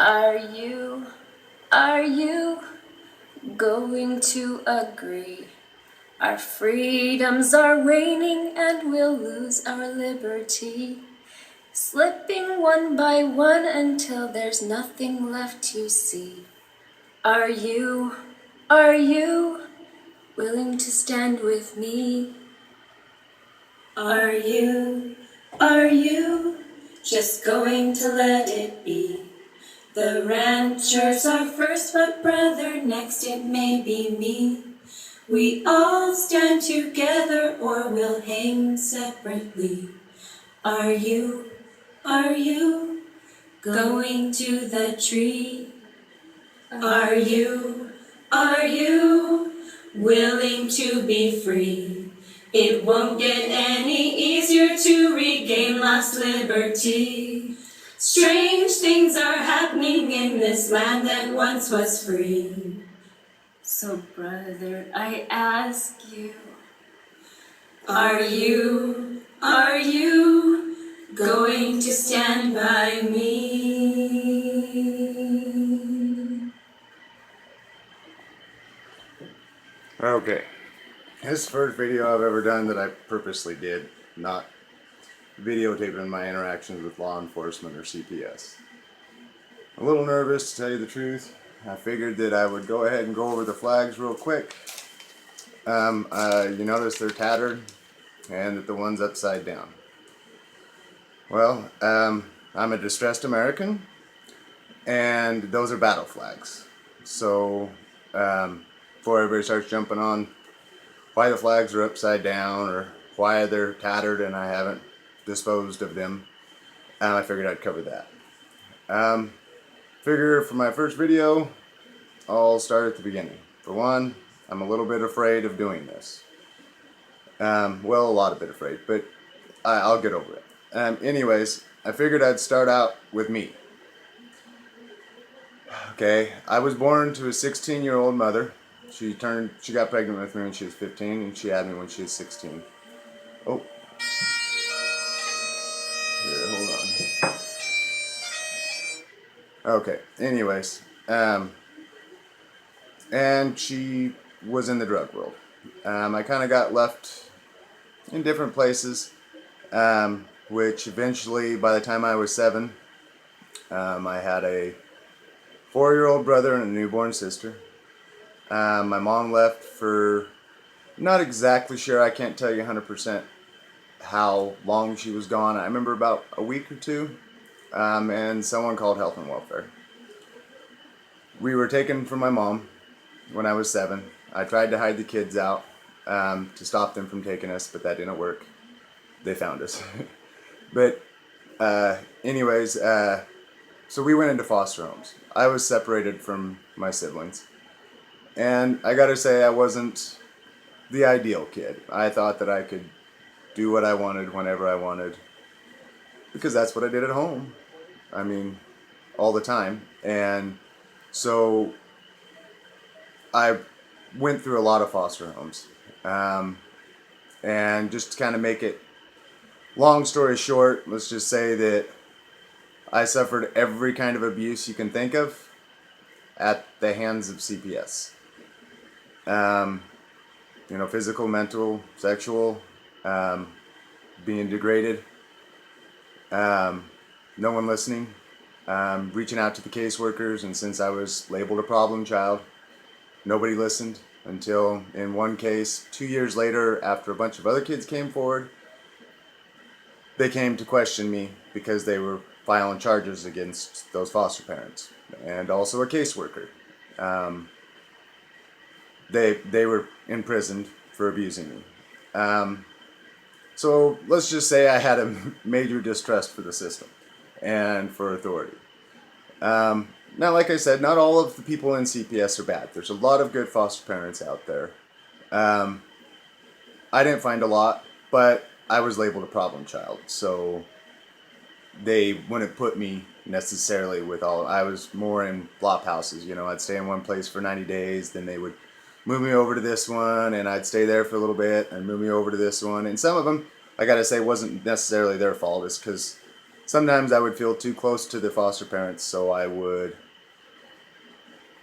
Are you going to agree? Our freedoms are waning and we'll lose our liberty, slipping one by one until there's nothing left to see. Are you willing to stand with me? Are you just going to let it be? The ranchers are first, but brother, next it may be me. We all stand together or we'll hang separately. Are you going to the tree? Are you willing to be free? It won't get any easier to regain lost liberty. Strange things are happening in this land that once was free. So brother, I ask you, are you going to stand by me? Okay, this is the first video I've ever done that I purposely did, not videotaping my interactions with law enforcement or CPS. I'm a little nervous, to tell you the truth. I figured that I would go ahead and go over the flags real quick. You notice they're tattered and that the one's upside down. Well, I'm a distressed American, and those are battle flags. So, before everybody starts jumping on why the flags are upside down or why they're tattered and I haven't disposed of them, I figured I'd cover that. Figure for my first video, I'll start at the beginning. For one, I'm a little bit afraid of doing this. Well, a lot of bit afraid, but I'll get over it. Anyways, I figured I'd start out with me. Okay, I was born to a 16-year-old mother. She got pregnant with me when she was 15, and she had me when she was 16. Oh. Here, hold on. Okay, anyways. And she was in the drug world. I kind of got left in different places, which eventually, by the time I was 7, I had a 4-year-old brother and a newborn sister. My mom left for, not exactly sure, I can't tell you 100% how long she was gone. I remember about a week or two, and someone called health and welfare. We were taken from my mom when I was 7. I tried to hide the kids out to stop them from taking us, but that didn't work. They found us. But anyways, so we went into foster homes. I was separated from my siblings. And I gotta say, I wasn't the ideal kid. I thought that I could do what I wanted whenever I wanted, because that's what I did at home. I mean, all the time. And so I went through a lot of foster homes. And just to kind of make it long story short, let's just say that I suffered every kind of abuse you can think of at the hands of CPS. Physical, mental, sexual, being degraded, no one listening, reaching out to the caseworkers, and since I was labeled a problem child, nobody listened until, in one case, 2 years later, after a bunch of other kids came forward, they came to question me because they were filing charges against those foster parents and also a caseworker. They were imprisoned for abusing me. So let's just say I had a major distrust for the system and for authority. Now, like I said, not all of the people in CPS are bad. There's a lot of good foster parents out there. I didn't find a lot, but I was labeled a problem child, so they wouldn't put me necessarily with all. I was more in flop houses. I'd stay in one place for 90 days, then they would move me over to this one, and I'd stay there for a little bit and move me over to this one. And some of them, I gotta say, wasn't necessarily their fault. It's because sometimes I would feel too close to the foster parents, so I would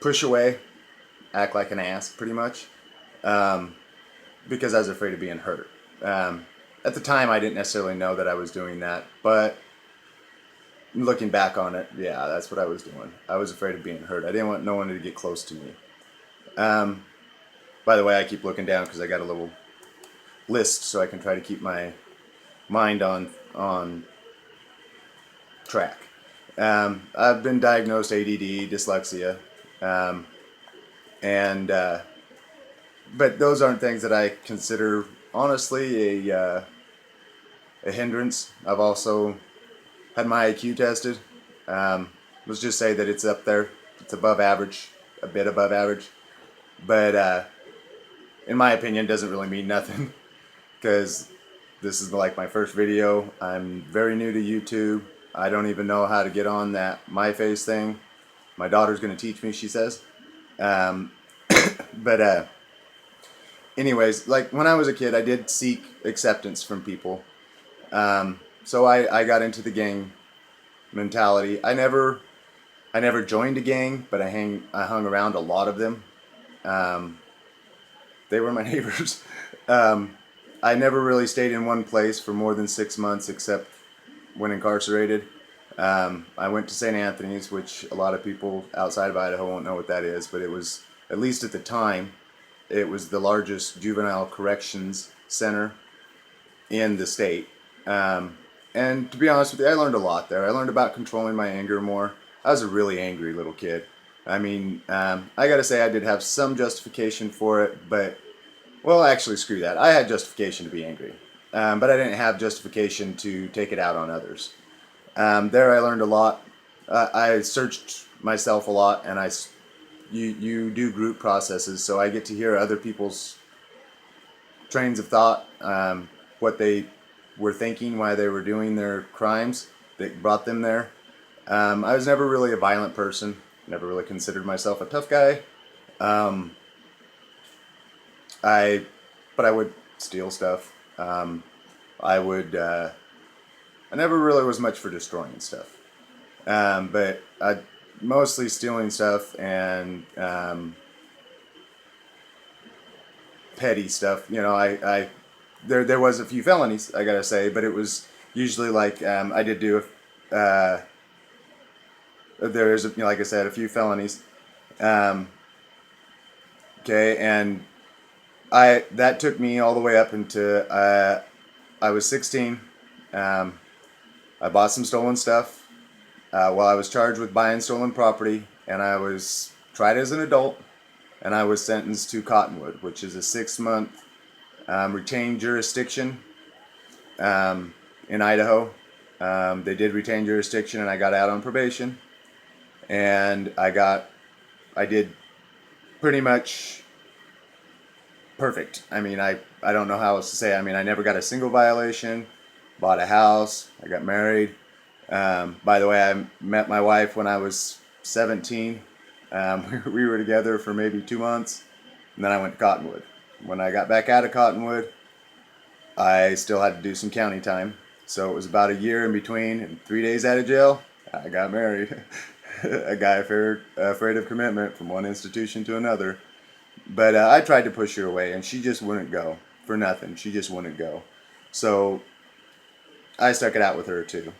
push away, act like an ass, pretty much, because I was afraid of being hurt. At the time, I didn't necessarily know that I was doing that, but looking back on it, yeah, that's what I was doing. I was afraid of being hurt. I didn't want no one to get close to me. By the way, I keep looking down because I got a little list so I can try to keep my mind on track. I've been diagnosed ADD, dyslexia, and but those aren't things that I consider honestly a hindrance. I've also had my IQ tested. Let's just say that it's up there. It's above average, a bit above average, but in my opinion, doesn't really mean nothing because this is like my first video. I'm very new to YouTube. I don't even know how to get on that my face thing. My daughter's going to teach me, she says. Um, but anyways, like when I was a kid, I did seek acceptance from people. So I got into the gang mentality. I never joined a gang, but I hung around a lot of them. They were my neighbors. I never really stayed in one place for more than 6 months, except when incarcerated. I went to St. Anthony's, which a lot of people outside of Idaho won't know what that is, but it was, at least at the time, it was the largest juvenile corrections center in the state. And to be honest with you, I learned a lot there. I learned about controlling my anger more. I was a really angry little kid. I mean, I gotta say I did have some justification for it, but, well, actually, screw that. I had justification to be angry, but I didn't have justification to take it out on others. There I learned a lot. I searched myself a lot, and you do group processes, so I get to hear other people's trains of thought, what they were thinking, why they were doing their crimes that brought them there. I was never really a violent person. Never really considered myself a tough guy. I, but I would steal stuff. I would. I never really was much for destroying stuff. But I mostly stealing stuff and petty stuff. You know, there was a few felonies, I gotta say, but it was usually like I did do there is, like I said, a few felonies. Okay, and that took me all the way up into I was 16. I bought some stolen stuff while I was charged with buying stolen property, and I was tried as an adult, and I was sentenced to Cottonwood, which is a 6-month retained jurisdiction in Idaho. They did retain jurisdiction, and I got out on probation, and I did pretty much perfect. I mean, I don't know how else to say it. I mean, I never got a single violation, bought a house, I got married. By the way, I met my wife when I was 17. We were together for maybe 2 months, and then I went to Cottonwood. When I got back out of Cottonwood, I still had to do some county time. So it was about a year in between, and 3 days out of jail, I got married. A guy afraid of commitment from one institution to another. But I tried to push her away, and she just wouldn't go for nothing. She just wouldn't go. So I stuck it out with her too.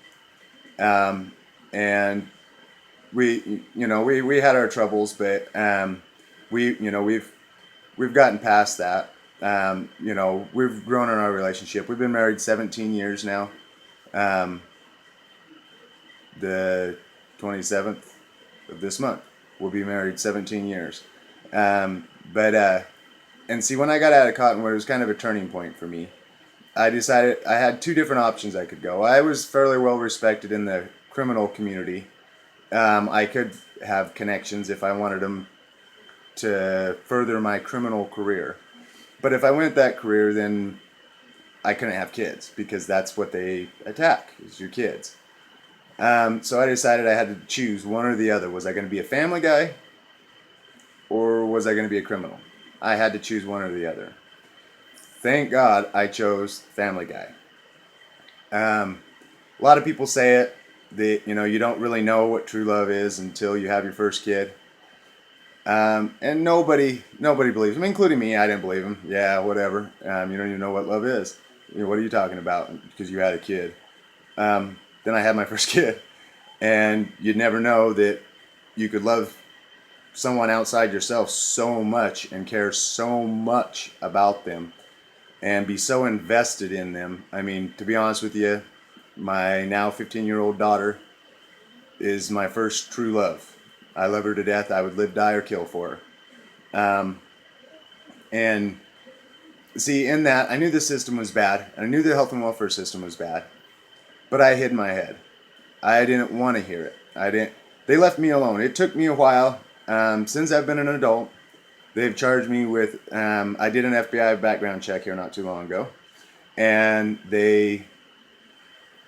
And we had our troubles, but we've gotten past that. We've grown in our relationship. We've been married 17 years now. The 27th of this month, we'll be married 17 years. And see, when I got out of Cottonwood, it was kind of a turning point for me. I decided I had two different options I could go. I was fairly well respected in the criminal community. I could have connections if I wanted them to further my criminal career. But if I went that career, then I couldn't have kids because that's what they attack, is your kids. So I decided I had to choose one or the other. Was I going to be a family guy or was I going to be a criminal? I had to choose one or the other. Thank God I chose family guy. A lot of people say it that you don't really know what true love is until you have your first kid. And nobody believes him, including me. I didn't believe him. Yeah, whatever. You don't even know what love is. What are you talking about? Because you had a kid. Then I had my first kid, and you'd never know that you could love someone outside yourself so much and care so much about them and be so invested in them. I mean, to be honest with you, my now 15-year-old daughter is my first true love. I love her to death. I would live, die, or kill for her. And see, in that, I knew the system was bad, and I knew the health and welfare system was bad, but I hid my head. I didn't want to hear it. I didn't. They left me alone. It took me a while. Since I've been an adult, they've charged me with. I did an FBI background check here not too long ago, and they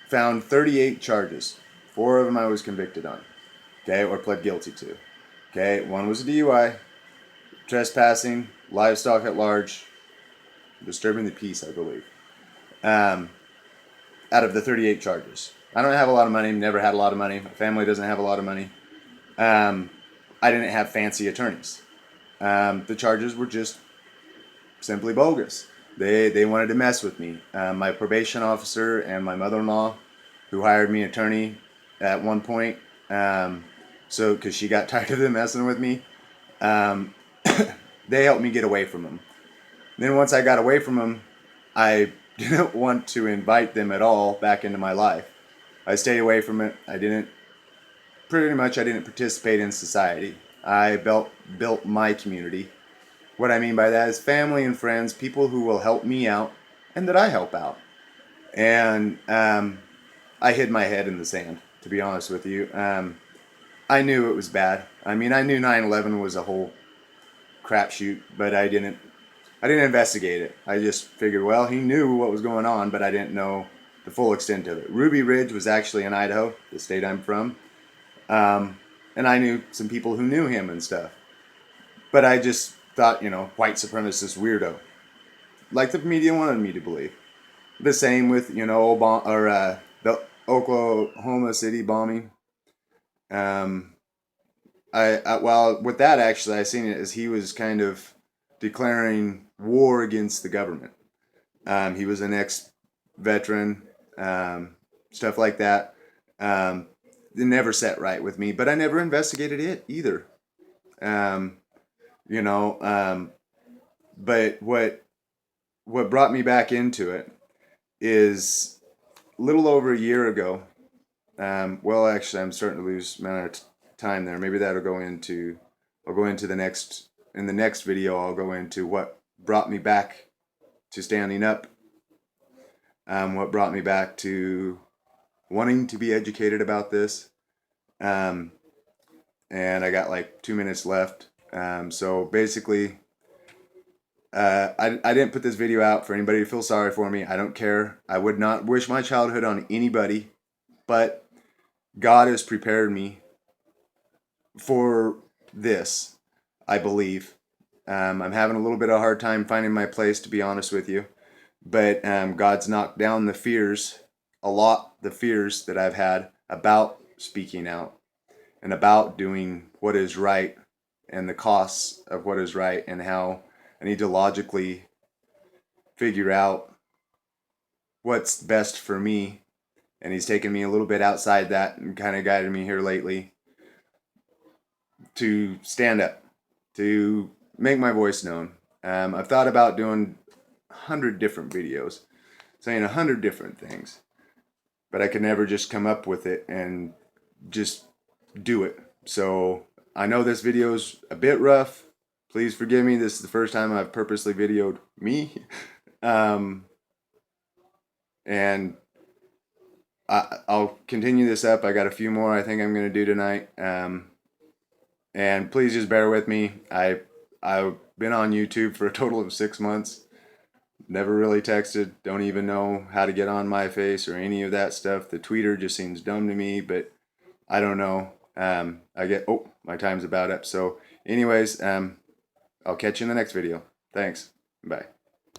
found 38 charges. 4 of them I was convicted on, okay, or pled guilty to. Okay, one was a DUI, trespassing, livestock at large, disturbing the peace, I believe. Out of the 38 charges, I don't have a lot of money. Never had a lot of money. My family doesn't have a lot of money. I didn't have fancy attorneys. The charges were just simply bogus. They wanted to mess with me. My probation officer and my mother-in-law, who hired me an attorney at one point, so because she got tired of them messing with me, they helped me get away from them. Then once I got away from them, I didn't want to invite them at all back into my life. I stayed away from it. I didn't participate in society. I built my community. What I mean by that is family and friends, people who will help me out and that I help out. And I hid my head in the sand, to be honest with you. I knew it was bad. I mean, I knew 9/11 was a whole crapshoot, but I didn't investigate it. I just figured, well, he knew what was going on, but I didn't know the full extent of it. Ruby Ridge was actually in Idaho, the state I'm from. And I knew some people who knew him and stuff. But I just thought, white supremacist weirdo. Like the media wanted me to believe. The same with, the Oklahoma City bombing. Well, with that actually, I seen it as he was kind of declaring war against the government. He was an ex-veteran, stuff like that. It never sat right with me, but I never investigated it either. You know, but what brought me back into it is a little over a year ago. Well, actually, I'm starting to lose amount of time there. Maybe that'll go into. I'll go into the next. In the next video, I'll go into what brought me back to standing up. What brought me back to wanting to be educated about this. And I got like 2 minutes left. So basically, I didn't put this video out for anybody to feel sorry for me. I don't care. I would not wish my childhood on anybody, but God has prepared me for this, I believe. I'm having a little bit of a hard time finding my place, to be honest with you. But God's knocked down the fears, the fears that I've had about speaking out and about doing what is right and the costs of what is right and how I need to logically figure out what's best for me. And he's taken me a little bit outside that and kind of guided me here lately to stand up, to make my voice known. I've thought about doing 100 different videos, saying 100 different things, but I could never just come up with it and just do it. So I know this video's a bit rough. Please forgive me. This is the first time I've purposely videoed me. And I'll continue this up. I got a few more I think I'm going to do tonight. And please just bear with me. I've been on YouTube for a total of 6 months. Never really texted. Don't even know how to get on my face or any of that stuff. The tweeter just seems dumb to me, but I don't know. My time's about up. So anyways, I'll catch you in the next video. Thanks. Bye.